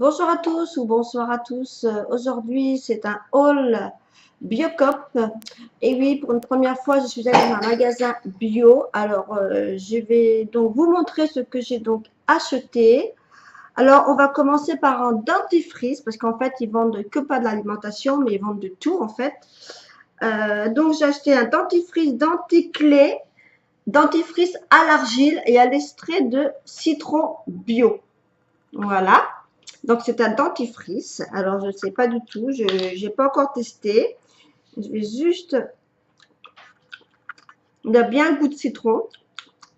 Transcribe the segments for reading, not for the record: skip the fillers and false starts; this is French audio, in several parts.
Bonjour à tous ou bonsoir à tous. Aujourd'hui, c'est un haul Biocop. Et oui, pour une première fois, je suis allée dans un magasin bio. Alors, je vais donc vous montrer ce que j'ai donc acheté. Alors, on va commencer par un dentifrice parce qu'en fait, ils vendent que pas de l'alimentation, mais ils vendent de tout en fait. Donc, j'ai acheté un dentifrice denticlé, dentifrice à l'argile et à l'extrait de citron bio. Voilà. Donc, c'est un dentifrice. Alors, je ne sais pas du tout. Je n'ai pas encore testé. Je vais juste... Il a bien le goût de citron.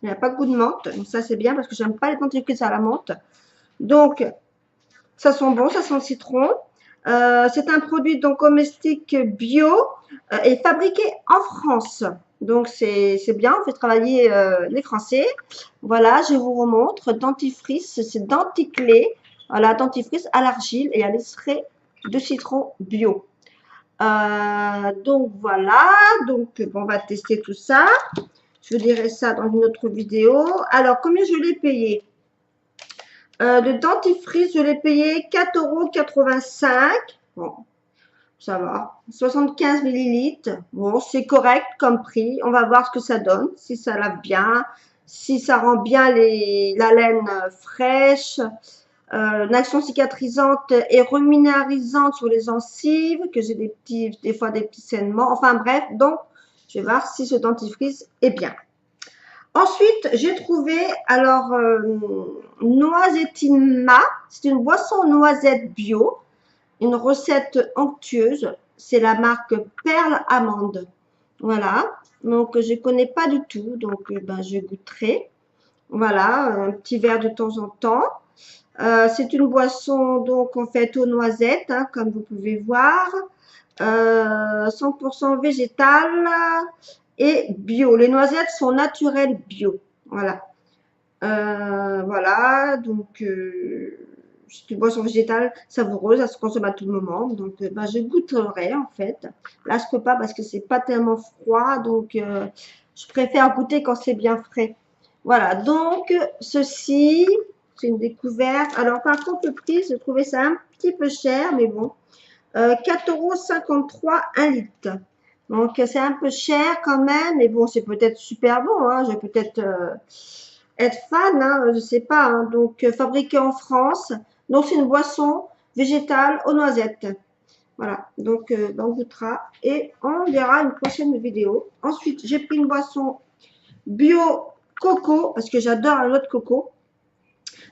Il n'a pas le goût de menthe. Donc, ça, c'est bien parce que j'aime pas les dentifrices à la menthe. Donc, ça sent bon. Ça sent le citron. C'est un produit donc domestique bio et fabriqué en France. Donc, c'est bien. On fait travailler les Français. Voilà, je vous remontre. Dentifrice, c'est denticlé. Voilà, dentifrice à l'argile et à l'extrait de citron bio. Donc voilà, donc bon, on va tester tout ça. Je vous dirai ça dans une autre vidéo. Alors, combien je l'ai payé? Le dentifrice, je l'ai payé 4,85 €. Bon, ça va. 75 millilitres. Bon, c'est correct comme prix. On va voir ce que ça donne. Si ça lave bien, si ça rend bien la laine fraîche. Une action cicatrisante et reminéralisante sur les gencives, que j'ai des fois des petits saignements. Enfin bref, donc je vais voir si ce dentifrice est bien. Ensuite, j'ai trouvé alors Noisettina. C'est une boisson noisette bio, une recette onctueuse. C'est la marque Perle Amande. Voilà. Donc je connais pas du tout, donc ben je goûterai. Voilà, un petit verre de temps en temps. C'est une boisson donc en fait aux noisettes, hein, comme vous pouvez voir, 100% végétale et bio. Les noisettes sont naturelles bio. Voilà. Voilà, donc c'est une boisson végétale savoureuse, ça se consomme à tout moment. Donc ben, je goûterai en fait. Là, je peux pas parce que c'est pas tellement froid, donc je préfère goûter quand c'est bien frais. Voilà, donc ceci, c'est une découverte. Alors par contre, le prix, j'ai trouvé ça un petit peu cher, mais bon. 4,53 € 1 litre. Donc c'est un peu cher quand même, mais bon, c'est peut-être super bon. Hein. Je vais peut-être être fan, hein, je sais pas. Hein. Donc fabriqué en France. Donc c'est une boisson végétale aux noisettes. Voilà, donc on goûtera et on verra une prochaine vidéo. Ensuite, j'ai pris une boisson bio coco, parce que j'adore la noix de coco.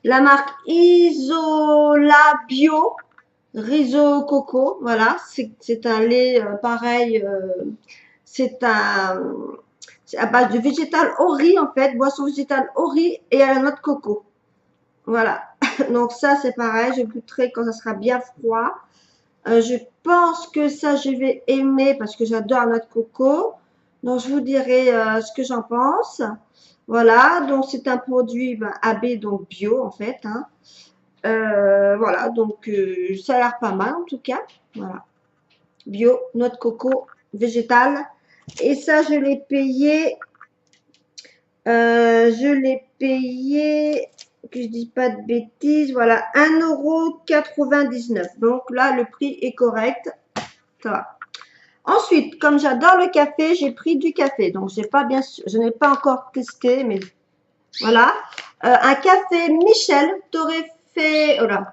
La marque Isola Bio Riso Coco, voilà, c'est un lait pareil, c'est à base de végétal au riz en fait, boisson végétale au riz et à la noix de coco. Voilà, donc ça c'est pareil, je goûterai quand ça sera bien froid. Je pense que ça je vais aimer parce que j'adore la noix de coco. Donc je vous dirai ce que j'en pense. Voilà, donc c'est un produit ben, AB, donc bio en fait. Hein. Voilà, donc ça a l'air pas mal en tout cas. Voilà, bio, noix de coco, végétale. Et ça, je l'ai payé, que je dis pas de bêtises, voilà, 1,99 €. Donc là, le prix est correct. Ça va. Ensuite, comme j'adore le café, j'ai pris du café. Donc, j'ai pas bien sûr, je n'ai pas encore testé, mais voilà. Un café Michel,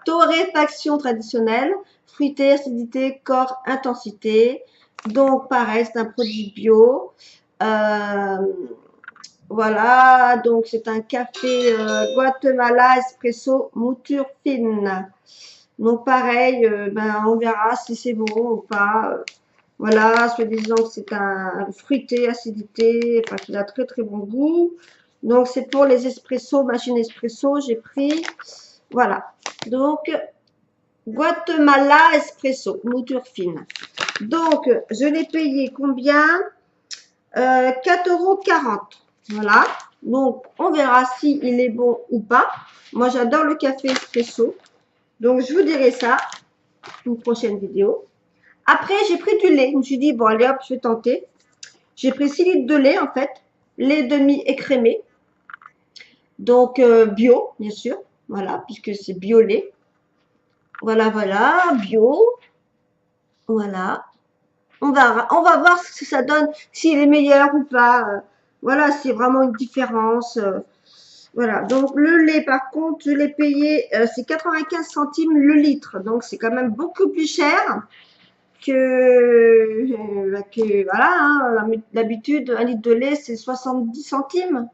torréfaction traditionnelle, fruité, acidité, corps, intensité. Donc, pareil, c'est un produit bio. Voilà, donc c'est un café Guatemala espresso mouture fine. Donc, pareil, ben, on verra si c'est bon ou pas. Voilà, soi-disant que c'est un fruité, acidité, enfin qu'il a très très bon goût. Donc c'est pour les espressos, machine espresso, j'ai pris. Voilà. Donc Guatemala espresso, mouture fine. Donc je l'ai payé combien 4,40 €. Voilà. Donc on verra si il est bon ou pas. Moi j'adore le café espresso. Donc je vous dirai ça une prochaine vidéo. Après, j'ai pris du lait. Je me suis dit, bon, allez hop, je vais tenter. J'ai pris 6 litres de lait, en fait. Lait demi-écrémé. Donc, bio, bien sûr. Voilà, puisque c'est bio lait. Voilà, voilà, bio. Voilà. On va voir ce que ça donne, s'il est meilleur ou pas. Voilà, c'est vraiment une différence. Voilà. Donc, le lait, par contre, je l'ai payé, c'est 95 centimes le litre. Donc, c'est quand même beaucoup plus cher voilà, hein, d'habitude, un litre de lait, c'est 70 centimes,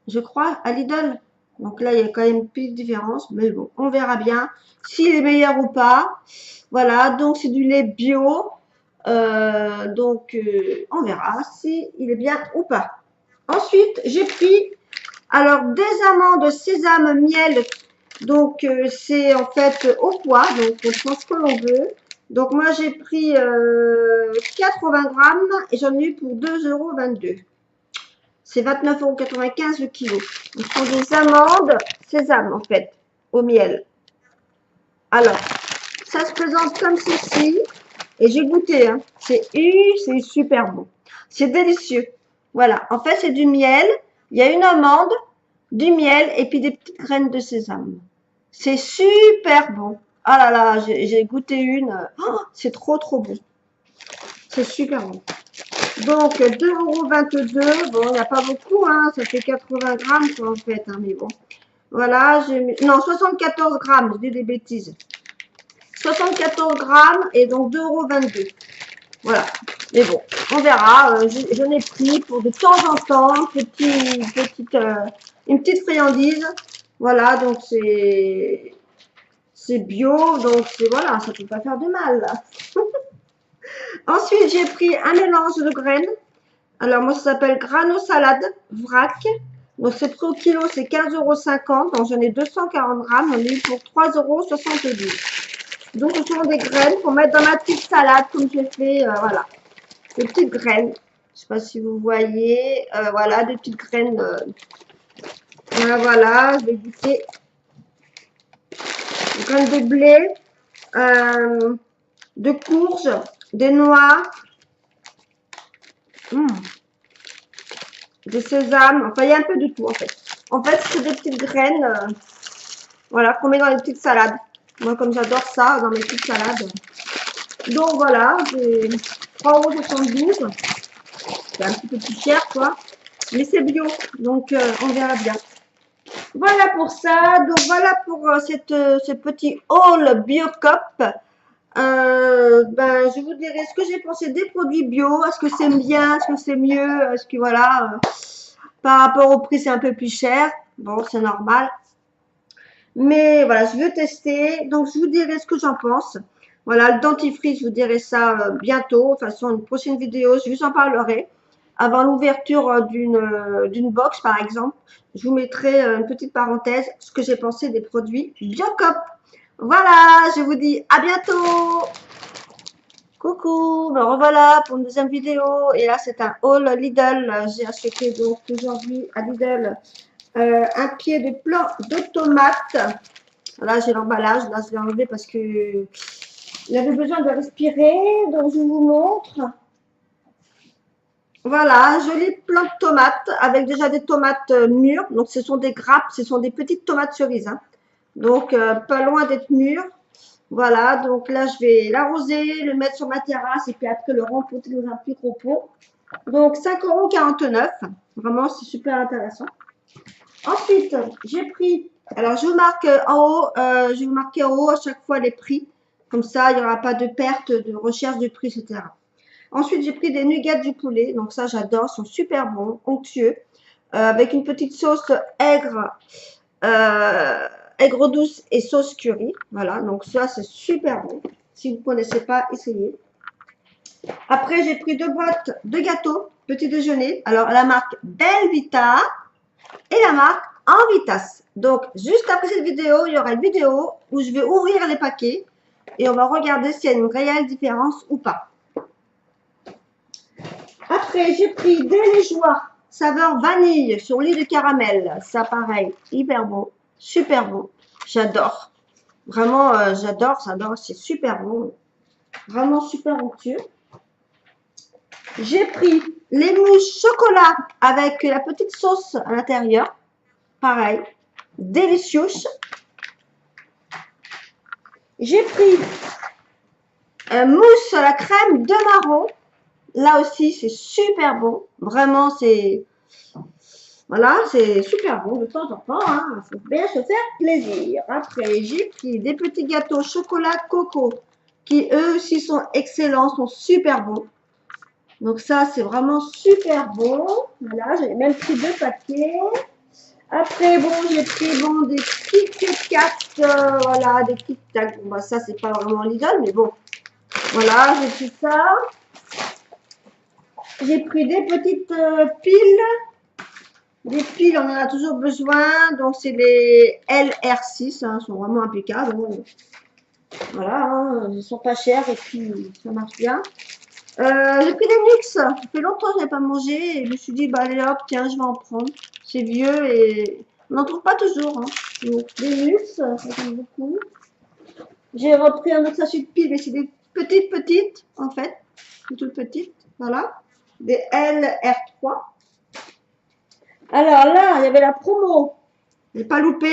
je crois, à Lidl. Donc là, il y a quand même une petite différence, mais bon, on verra bien s'il est meilleur ou pas. Voilà, donc c'est du lait bio. On verra si il est bien ou pas. Ensuite, j'ai pris alors des amandes sésame miel. Donc c'est en fait au poids, donc on prend ce que l'on veut. Donc moi j'ai pris 80 grammes et j'en ai eu pour 2,22 €. C'est 29,95 € le kilo. Ce sont des amandes sésame en fait, au miel. Alors, ça se présente comme ceci. Et j'ai goûté, hein. C'est super bon. C'est délicieux. Voilà. En fait, c'est du miel. Il y a une amande, du miel et puis des petites graines de sésame. C'est super bon. Ah là là, j'ai goûté une. Oh, c'est trop trop bon. C'est super bon. Donc 2,22 €. Bon, il n'y a pas beaucoup, hein. Ça fait 80 grammes quoi, en fait, hein, mais bon. Voilà, j'ai mis. Non, 74 grammes, je dis des bêtises. 74 grammes et donc 2,22 €. Voilà. Mais bon, on verra. Je n'ai pris pour de temps en temps une petite friandise. Voilà, donc c'est bio, donc voilà, ça peut pas faire de mal. Ensuite, j'ai pris un mélange de graines. Alors moi, ça s'appelle Grano Salade Vrac. Donc c'est pris au kilo, c'est 15,50 €. Donc j'en ai 240 grammes. J'en ai eu pour 3,72 €. Donc ce sont des graines pour mettre dans ma petite salade, comme j'ai fait, voilà. Des petites graines. Je sais pas si vous voyez. Voilà, des petites graines. Voilà, je vais goûter. Des graines de blé, de courge, des noix, des sésames. Enfin, il y a un peu de tout en fait. En fait, c'est des petites graines, voilà, qu'on met dans les petites salades. Moi, comme j'adore ça dans mes petites salades. Donc voilà, j'ai 3,72 €. C'est un petit peu plus cher, quoi. Mais c'est bio, donc on verra bien. Voilà pour ça. Donc voilà pour ce petit haul Biocop. Je vous dirai ce que j'ai pensé des produits bio. Est-ce que c'est bien? Est-ce que c'est mieux? Est-ce que voilà, par rapport au prix, c'est un peu plus cher. Bon, c'est normal. Mais voilà, je veux tester. Donc je vous dirai ce que j'en pense. Voilà, le dentifrice, je vous dirai ça bientôt. De toute façon, une prochaine vidéo, je vous en parlerai. Avant l'ouverture d'une box, par exemple, je vous mettrai une petite parenthèse, ce que j'ai pensé des produits Biocop. Voilà, je vous dis à bientôt. Coucou, me revoilà pour une deuxième vidéo. Et là, c'est un haul Lidl. J'ai acheté donc aujourd'hui à Lidl un pied de plant de tomates. Là, j'ai l'emballage. Là, je l'ai enlevé parce que il avait besoin de respirer. Donc, je vous montre. Voilà, joli plant de tomates avec déjà des tomates mûres. Donc, ce sont des grappes, ce sont des petites tomates cerises, hein. Donc, pas loin d'être mûres. Voilà, donc là, je vais l'arroser, le mettre sur ma terrasse et puis après le rempoter dans un petit gros pot. Donc, 5,49 €. Vraiment, c'est super intéressant. Ensuite, j'ai pris, alors je vous marque en haut, je vais vous marquer en haut à chaque fois les prix. Comme ça, il n'y aura pas de perte de recherche de prix, etc. Ensuite, j'ai pris des nuggets du poulet. Donc ça, j'adore, ils sont super bons, onctueux. Avec une petite sauce aigre, aigre douce et sauce curry. Voilà, donc ça, c'est super bon. Si vous ne connaissez pas, essayez. Après, j'ai pris 2 boîtes de gâteaux, petit déjeuner. Alors, la marque Belvita et la marque Envitas. Donc, juste après cette vidéo, il y aura une vidéo où je vais ouvrir les paquets et on va regarder s'il y a une réelle différence ou pas. Après, j'ai pris des Liégeois saveur vanille sur lit de caramel. Ça, pareil, hyper bon, super bon. J'adore. Vraiment, j'adore, c'est super bon. Vraiment super onctueux. J'ai pris les mousses chocolat avec la petite sauce à l'intérieur. Pareil, délicieux. J'ai pris mousse à la crème de marron. Là aussi, c'est super bon. Vraiment, c'est... Voilà, c'est super bon de temps en temps. Hein. Faut bien se faire plaisir. Après, j'ai pris des petits gâteaux chocolat coco qui, eux aussi, sont excellents, sont super bons. Donc ça, c'est vraiment super bon. Voilà, j'ai même pris 2 paquets. Après, bon, j'ai pris bon, des Kit Kat, voilà, des Kit Kat. Bon, bah, ça, c'est pas vraiment l'idole, mais bon. Voilà, j'ai pris ça. J'ai pris des petites piles. Des piles, on en a toujours besoin. Donc, c'est les LR6. Hein, sont vraiment impeccables. Donc, voilà, hein, ils sont pas chers et puis ça marche bien. J'ai pris des Nux. Ça fait longtemps que je n'ai pas mangé. Et je me suis dit, bah allez hop, tiens, je vais en prendre. C'est vieux et on n'en trouve pas toujours. Hein. Donc, des Nux, ça j'aime beaucoup. J'ai repris un autre sachet de piles, mais c'est des petites, en fait. Des toutes petites. Voilà. Des LR3. Alors là, il y avait la promo. Je n'ai pas loupé.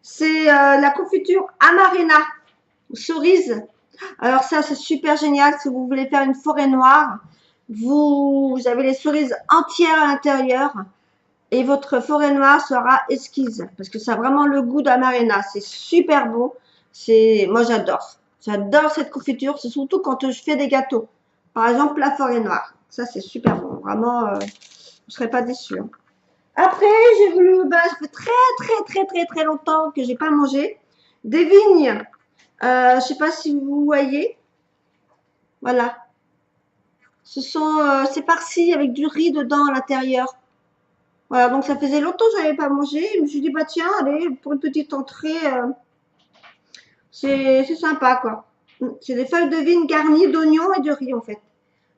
C'est la confiture Amarena. Cerise. Alors ça, c'est super génial si vous voulez faire une forêt noire. Vous avez les cerises entières à l'intérieur et votre forêt noire sera esquisse parce que ça a vraiment le goût d'Amarena. C'est super bon. Moi, j'adore. J'adore cette confiture. C'est surtout quand je fais des gâteaux. Par exemple, la forêt noire. Ça, c'est super bon. Vraiment, vous ne serez pas déçus. Hein. Après, j'ai voulu, ça fait très longtemps que j'ai pas mangé des vignes. Je sais pas si vous voyez. Voilà. C'est farci avec du riz dedans à l'intérieur. Voilà, donc ça faisait longtemps que je n'avais pas mangé. Je me suis dit, bah tiens, allez, pour une petite entrée, c'est sympa, quoi. C'est des feuilles de vigne garnies d'oignons et de riz, en fait.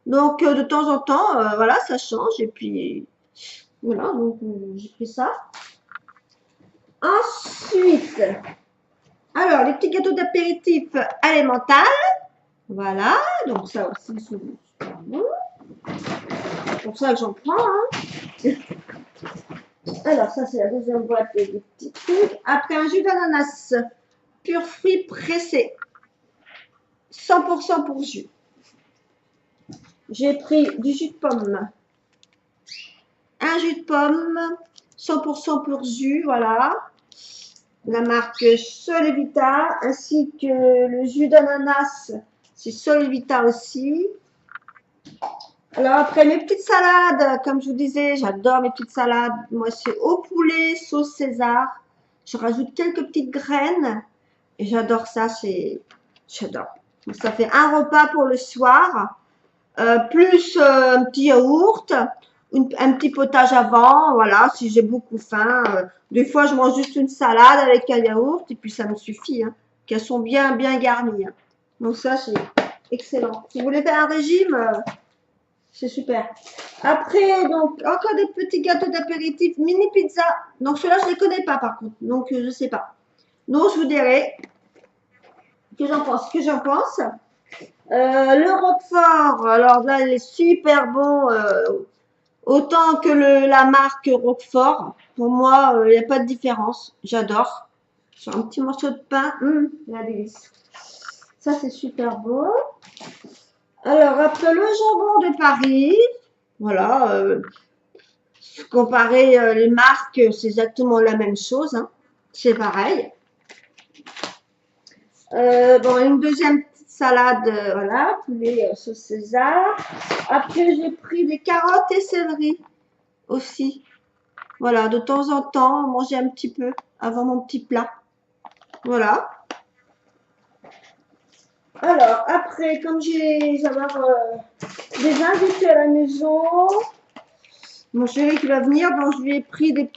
Donc, de temps en temps, voilà, ça change. Et puis, voilà, donc j'ai pris ça. Ensuite, alors, les petits gâteaux d'apéritif alimentaires. Voilà, donc ça aussi, c'est super bon. C'est pour ça que j'en prends. Hein. Alors, ça, c'est la deuxième boîte des petits trucs. Après, un jus d'ananas pur fruit pressé. 100% pour jus. J'ai pris du jus de pomme. Un jus de pomme. 100% pur jus, voilà. La marque Solevita. Ainsi que le jus d'ananas. C'est Solevita aussi. Alors après, mes petites salades, comme je vous disais, j'adore mes petites salades. Moi, c'est au poulet, sauce César. Je rajoute quelques petites graines. Et j'adore ça, j'adore. Ça fait un repas pour le soir, plus un petit yaourt, un petit potage avant, voilà, si j'ai beaucoup faim. Des fois, je mange juste une salade avec un yaourt et puis ça me suffit, hein, qu'elles sont bien garnies. Hein. Donc ça, c'est excellent. Si vous voulez faire un régime, c'est super. Après, donc, encore des petits gâteaux d'apéritif, mini pizza. Donc, ceux-là, je ne les connais pas, par contre. Donc, je ne sais pas. Donc, je vous dirai que j'en pense. Le Roquefort, alors là, il est super bon. Autant que la marque Roquefort. Pour moi, il n'y a pas de différence. J'adore. Sur un petit morceau de pain, la délice. Ça, c'est super bon. Alors, après le jambon de Paris, voilà, comparer les marques, c'est exactement la même chose, hein. C'est pareil. Bon, une deuxième petite salade, voilà, poulet sauce César. Après, j'ai pris des carottes et céleri aussi. Voilà, de temps en temps, manger un petit peu avant mon petit plat. Voilà. Alors, après, comme j'avais des invités à la maison, mon chéri qui va venir, donc je lui ai pris des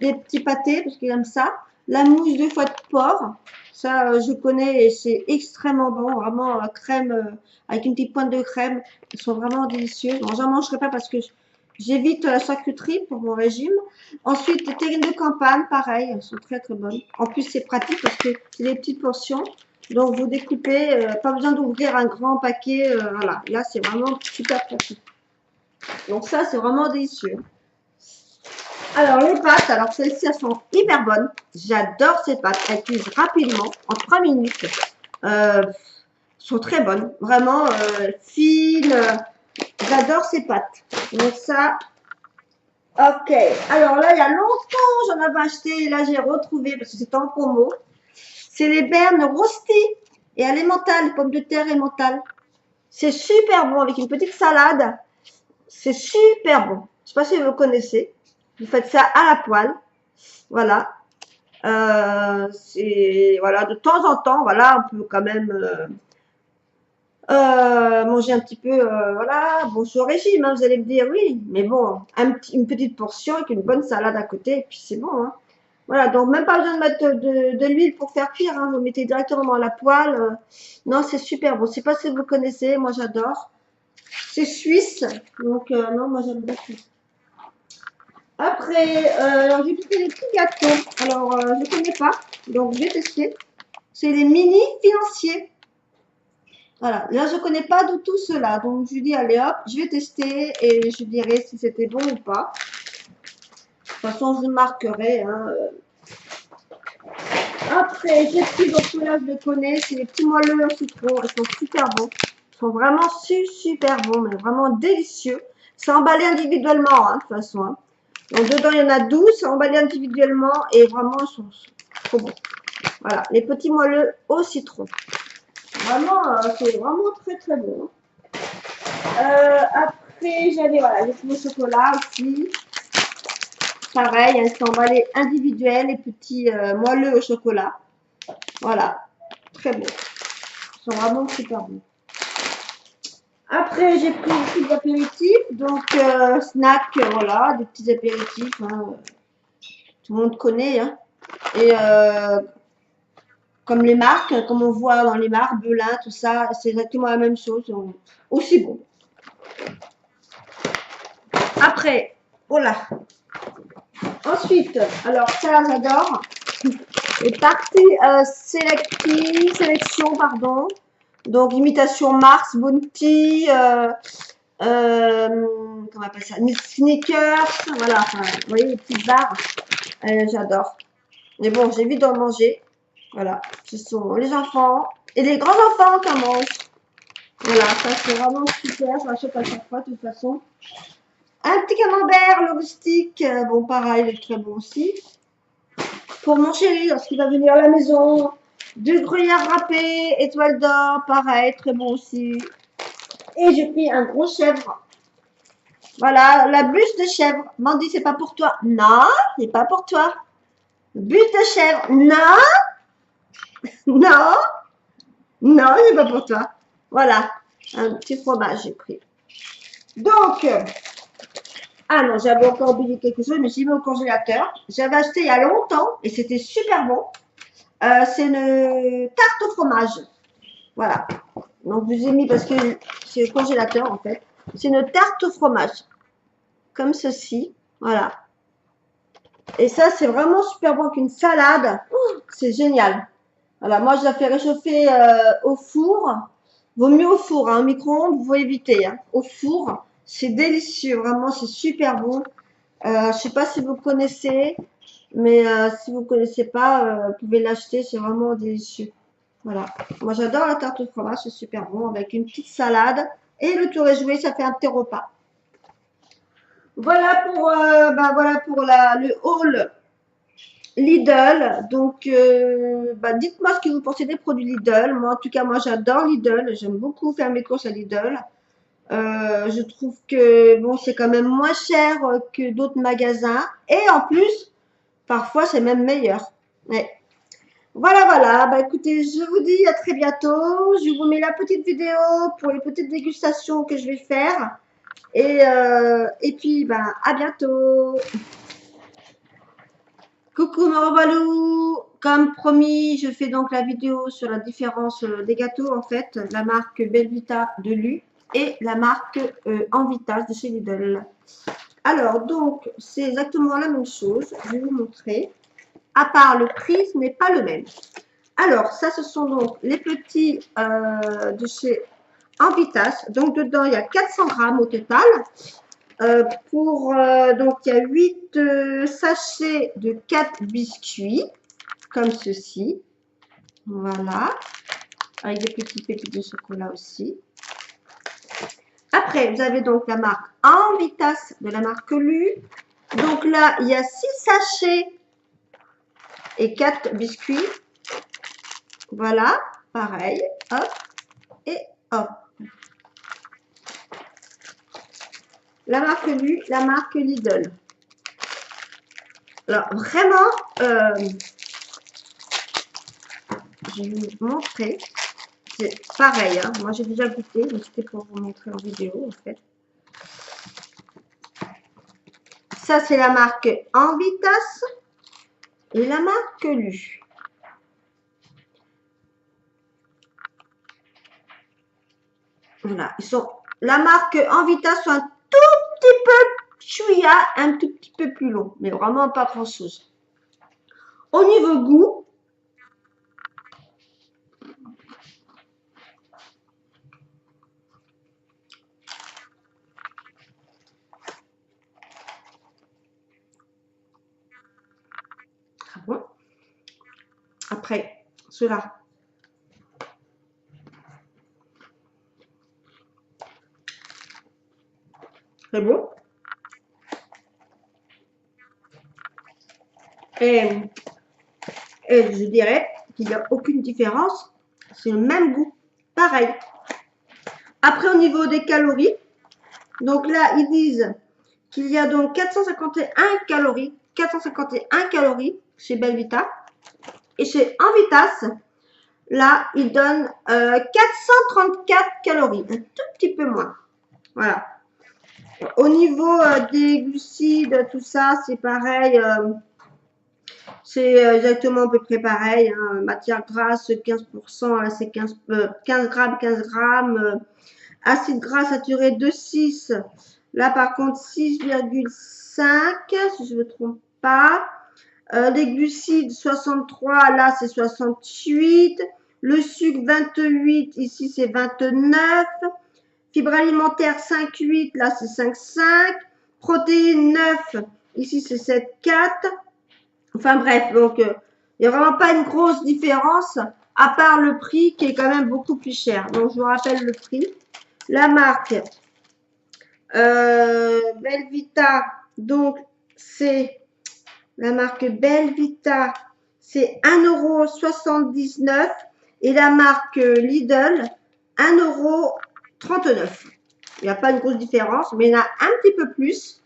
petits pâtés parce qu'il aime ça. La mousse de foie de porc, ça je connais et c'est extrêmement bon, vraiment crème avec une petite pointe de crème. Elles sont vraiment délicieuses. Bon, j'en mangerai pas parce que j'évite la charcuterie pour mon régime. Ensuite, les terrines de campagne, pareil, elles sont très bonnes. En plus, c'est pratique parce que c'est des petites portions. Donc, vous découpez, pas besoin d'ouvrir un grand paquet. Voilà, là, c'est vraiment super pratique. Donc ça, c'est vraiment délicieux. Alors, les pâtes, alors celles-ci, elles sont hyper bonnes. J'adore ces pâtes. Elles cuisent rapidement, en 3 minutes. Sont très bonnes, vraiment fines. J'adore ces pâtes. Donc ça, ok. Alors là, il y a longtemps, j'en avais acheté et là, j'ai retrouvé parce que c'était en promo. C'est les bernes rostées et les pommes de terre et mentales. C'est super bon avec une petite salade. C'est super bon. Je sais pas si vous connaissez. Vous faites ça à la poêle. Voilà. C'est voilà, de temps en temps, voilà, on peut quand même manger un petit peu, voilà, bon, je suis au régime, hein, vous allez me dire, oui, mais bon, une petite portion avec une bonne salade à côté, et puis c'est bon, hein. Voilà, donc même pas besoin de mettre de l'huile pour faire cuire, hein, vous mettez directement à la poêle. Non, c'est super bon. Je sais pas si vous connaissez, moi j'adore. C'est suisse, donc non, moi j'aime beaucoup. Après, alors j'ai fait des petits gâteaux. Alors, je connais pas, donc je vais tester. C'est les mini financiers. Voilà, là je connais pas du tout cela, donc je lui dis allez hop, je vais tester et je dirai si c'était bon ou pas. De toute façon, je marquerai. Hein. Après, j'ai pris, donc ceux-là je les connais, c'est les petits moelleux au citron, ils sont super bons. Ils sont vraiment super bons, mais vraiment délicieux. C'est emballé individuellement, hein, de toute façon. Hein. Donc dedans, il y en a 12, c'est emballé individuellement et vraiment, ils sont trop bons. Voilà, les petits moelleux au citron. Vraiment, c'est vraiment très bon. Après, j'avais voilà, les petits au chocolat aussi. Pareil, hein, c'est emballé individuel, les petits moelleux au chocolat. Voilà, très bon. Ils sont vraiment super bons. Après, j'ai pris des petits apéritifs, donc snack, voilà, des petits apéritifs. Hein, tout le monde connaît. Hein. Et comme les marques, comme on voit dans les marques, Belin, tout ça, c'est exactement la même chose. Aussi bon. Après, voilà. Ensuite, alors ça, j'adore. Les parties sélection, pardon. Donc, imitation Mars, Bounty, comment on appelle ça, Sneakers, voilà, enfin, vous voyez les petites barres, j'adore. Mais bon, j'évite d'en manger. Voilà, ce sont les enfants et les grands enfants qui en mangent. Voilà, ça c'est vraiment super, je l'achète à chaque fois de toute façon. Un petit camembert, le rustique, bon pareil, il est très bon aussi. Pour mon chéri, lorsqu'il va venir à la maison, du gruyère râpé, étoile d'or, pareil, très bon aussi. Et j'ai pris un gros chèvre. Voilà, la bûche de chèvre. Mandy, c'est pas pour toi. Non, c'est pas pour toi. Bûche de chèvre. Non, non, non, c'est pas pour toi. Voilà, un petit fromage, j'ai pris. Donc, ah non, j'avais encore oublié quelque chose, mais j'ai mis au congélateur. J'avais acheté il y a longtemps et c'était super bon. C'est une tarte au fromage. Voilà. Donc, je vous ai mis parce que c'est le congélateur en fait. C'est une tarte au fromage. Comme ceci. Voilà. Et ça, c'est vraiment super bon avec une salade. Oh, c'est génial. Voilà, moi, je la fais réchauffer au four. Vaut mieux au four, hein. Au micro-ondes, vous évitez. Hein. Au four, c'est délicieux. Vraiment, c'est super bon. Je ne sais pas si vous connaissez, mais si vous ne connaissez pas, vous pouvez l'acheter. C'est vraiment délicieux. Voilà. Moi, j'adore la tarte au fromage. C'est super bon avec une petite salade. Et le tour est joué, ça fait un petit repas. Voilà pour, le haul Lidl. Donc, dites-moi ce que vous pensez des produits Lidl. Moi, en tout cas, moi, j'adore Lidl. J'aime beaucoup faire mes courses à Lidl. Je trouve que bon, c'est quand même moins cher que d'autres magasins. Et en plus, parfois, c'est même meilleur. Ouais. Voilà. Bah, écoutez, je vous dis à très bientôt. Je vous mets la petite vidéo pour les petites dégustations que je vais faire. Et puis, ben, à bientôt. Coucou Morobalou. Comme promis, je fais donc la vidéo sur la différence des gâteaux, en fait. La marque Belvita de Lu et la marque Envitas de chez Lidl. Alors, donc, c'est exactement la même chose. Je vais vous montrer. À part le prix, ce n'est pas le même. Alors, ça, ce sont donc les petits de chez Envitas. Donc, dedans, il y a 400 grammes au total. Donc, il y a 8 sachets de 4 biscuits, comme ceci. Voilà. avec des petits pépites de chocolat aussi. Après, vous avez donc la marque Envitas de la marque Lu. Donc là, il y a 6 sachets et 4 biscuits. Voilà, pareil, hop, et hop. La marque Lu, la marque Lidl. Alors, vraiment, je vais vous montrer. C'est pareil, hein. Moi j'ai déjà goûté, mais c'était pour vous montrer en vidéo en fait. Ça, c'est la marque Envitas et la marque Lu. Voilà, ils sont. La marque Envitas sont un tout petit peu chouïa, un tout petit peu plus long, mais vraiment pas grand chose. Au niveau goût, très bon. Après, ceux-là. Très bon. Et, et je dirais qu'il n'y a aucune différence. C'est le même goût. Pareil. Après, au niveau des calories, donc là, ils disent qu'il y a donc 451 calories. 451 calories chez Belvita. Et chez Envitas, là, ils donnent 434 calories. Un tout petit peu moins. Voilà. Au niveau des glucides, tout ça, c'est pareil. C'est exactement à peu près pareil. Hein. Matière grasse, 15%, là c'est 15 grammes, 15 grammes. Acide gras saturé 2,6. Là par contre 6,5, si je ne me trompe pas. Les glucides 63, là c'est 68. Le sucre 28, ici c'est 29. Fibres alimentaires 5,8, là c'est 5,5. Protéines 9, ici c'est 7,4. Enfin bref, donc il n'y a vraiment pas une grosse différence, à part le prix qui est quand même beaucoup plus cher. Donc je vous rappelle le prix. La marque Belvita, donc c'est la marque Belvita, c'est 1,79 € et la marque Lidl, 1,39 €. Il n'y a pas une grosse différence, mais il y en a un petit peu plus.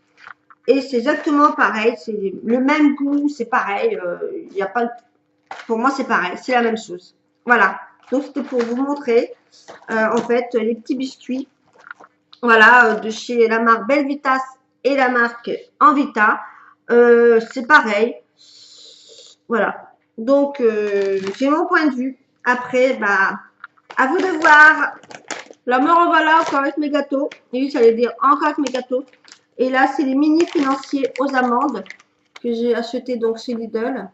Et c'est exactement pareil, c'est le même goût, c'est pareil. Il y a pas, pour moi, c'est pareil, c'est la même chose. Voilà. Donc, c'était pour vous montrer, en fait, les petits biscuits. Voilà, de chez la marque Belvitas et la marque Envita. C'est pareil. Voilà. Donc, j'ai mon point de vue. Après, bah, à vous de voir. Là, me revoilà encore avec mes gâteaux. Et oui, ça allait dire encore avec mes gâteaux. Et là, c'est les mini financiers aux amandes que j'ai acheté donc chez Lidl.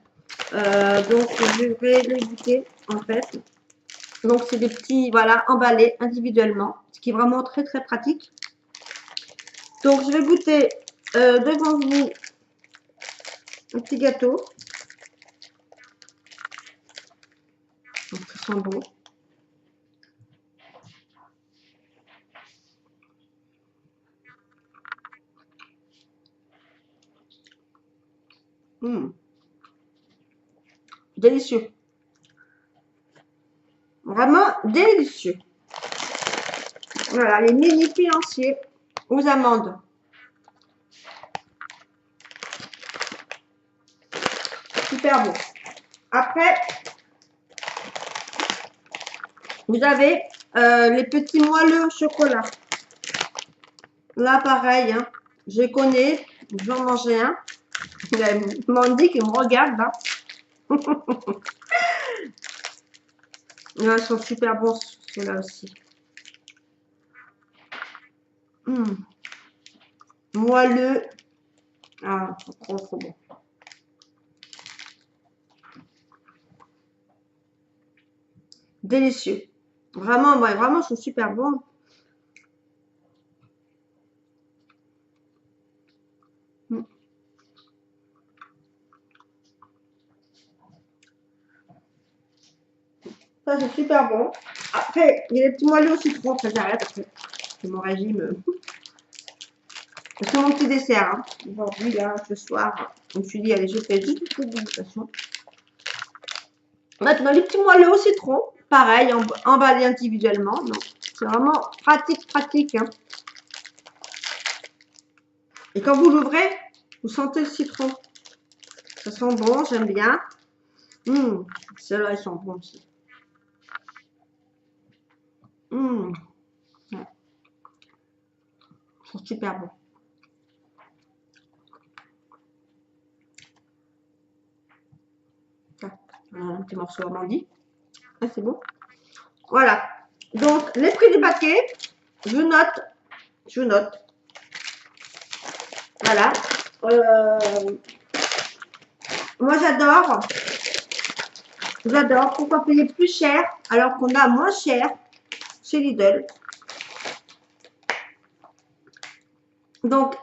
Donc, je vais les goûter en fait. Donc, c'est des petits, voilà, emballés individuellement, ce qui est vraiment très très pratique. Donc, je vais goûter devant vous un petit gâteau. Donc, ils sont bons. Mmh. Délicieux. Vraiment délicieux. Voilà, les mini financiers aux amandes. Super bon. Après, vous avez les petits moelleux au chocolat. Là, pareil, hein, je connais, je vais en manger un. Il y a Mandy qui me regarde là. Ils sont super bons, ceux-là aussi. Mmh. Moelleux. Ah, trop, trop bon. Délicieux. Vraiment, ouais, vraiment, ils sont super bons. Mmh. Ça, c'est super bon. Après, il y a les petits moelleux au citron. Après, j'arrête. Après, c'est mon régime. C'est mon petit dessert. Hein. Aujourd'hui, là, ce soir, je me suis dit, allez, je fais juste une petite dégustation. Maintenant, les petits moelleux au citron. Pareil, emballés individuellement. Non, c'est vraiment pratique. Hein. Et quand vous l'ouvrez, vous sentez le citron. Ça sent bon, j'aime bien. Ceux-là, ils sont bons aussi. Ouais. Ils sont super bons. Un petit morceau Amandie. Ah, c'est bon. Voilà. Donc, les prix du paquet, je note. Voilà. Moi, j'adore. Pourquoi payer plus cher alors qu'on a moins cher chez Lidl. Donc,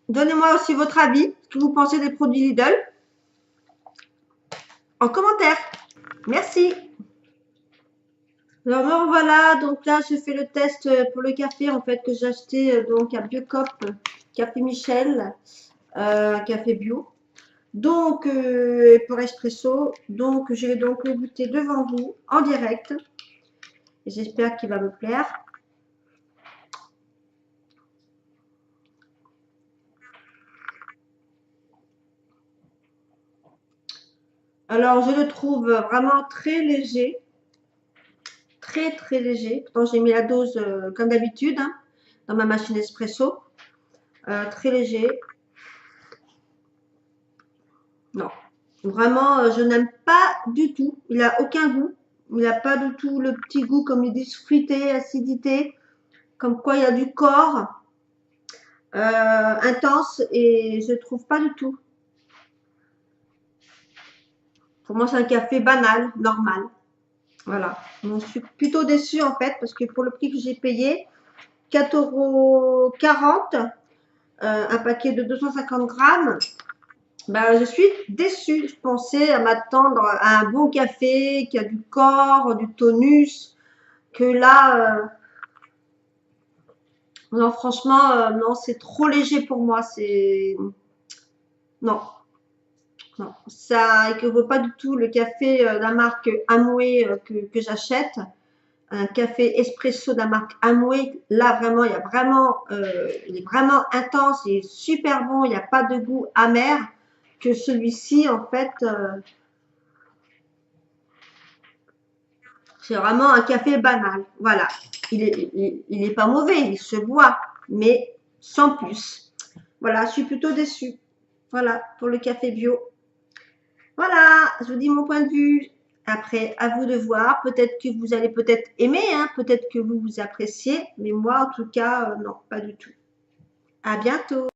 donnez-moi aussi votre avis, ce que vous pensez des produits Lidl en commentaire. Merci. Alors me revoilà, donc là je fais le test pour le café en fait que j'ai acheté donc à Biocop, Café Michel, café bio. Donc pour espresso, donc je vais donc le goûter devant vous en direct. J'espère qu'il va me plaire. Alors je le trouve vraiment très léger, très léger. Pourtant j'ai mis la dose comme d'habitude hein, dans ma machine espresso. Très léger. Non, vraiment, je n'aime pas du tout. Il n'a aucun goût. Il n'a pas du tout le petit goût, comme ils disent, fruité, acidité, comme quoi il y a du corps intense et je ne trouve pas du tout. Pour moi, c'est un café banal, normal. Voilà. Donc, je suis plutôt déçue en fait parce que pour le prix que j'ai payé, 4,40 €, un paquet de 250 grammes, ben, je suis déçue. Je pensais à m'attendre à un bon café qui a du corps, du tonus, que là, non, franchement, non, c'est trop léger pour moi. C'est non, non, ça équivaut pas du tout le café de la marque Amway que j'achète. Un café espresso de la marque Amway, là vraiment, il est vraiment intense, il est super bon, il n'y a pas de goût amer. Que celui-ci, en fait, c'est vraiment un café banal. Voilà. Il est pas mauvais, il se boit, mais sans plus. Voilà, je suis plutôt déçue. Voilà, pour le café bio. Voilà, je vous dis mon point de vue. Après, à vous de voir. Peut-être que vous allez peut-être aimer, hein, peut-être que vous appréciez, mais moi, en tout cas, non, pas du tout. À bientôt.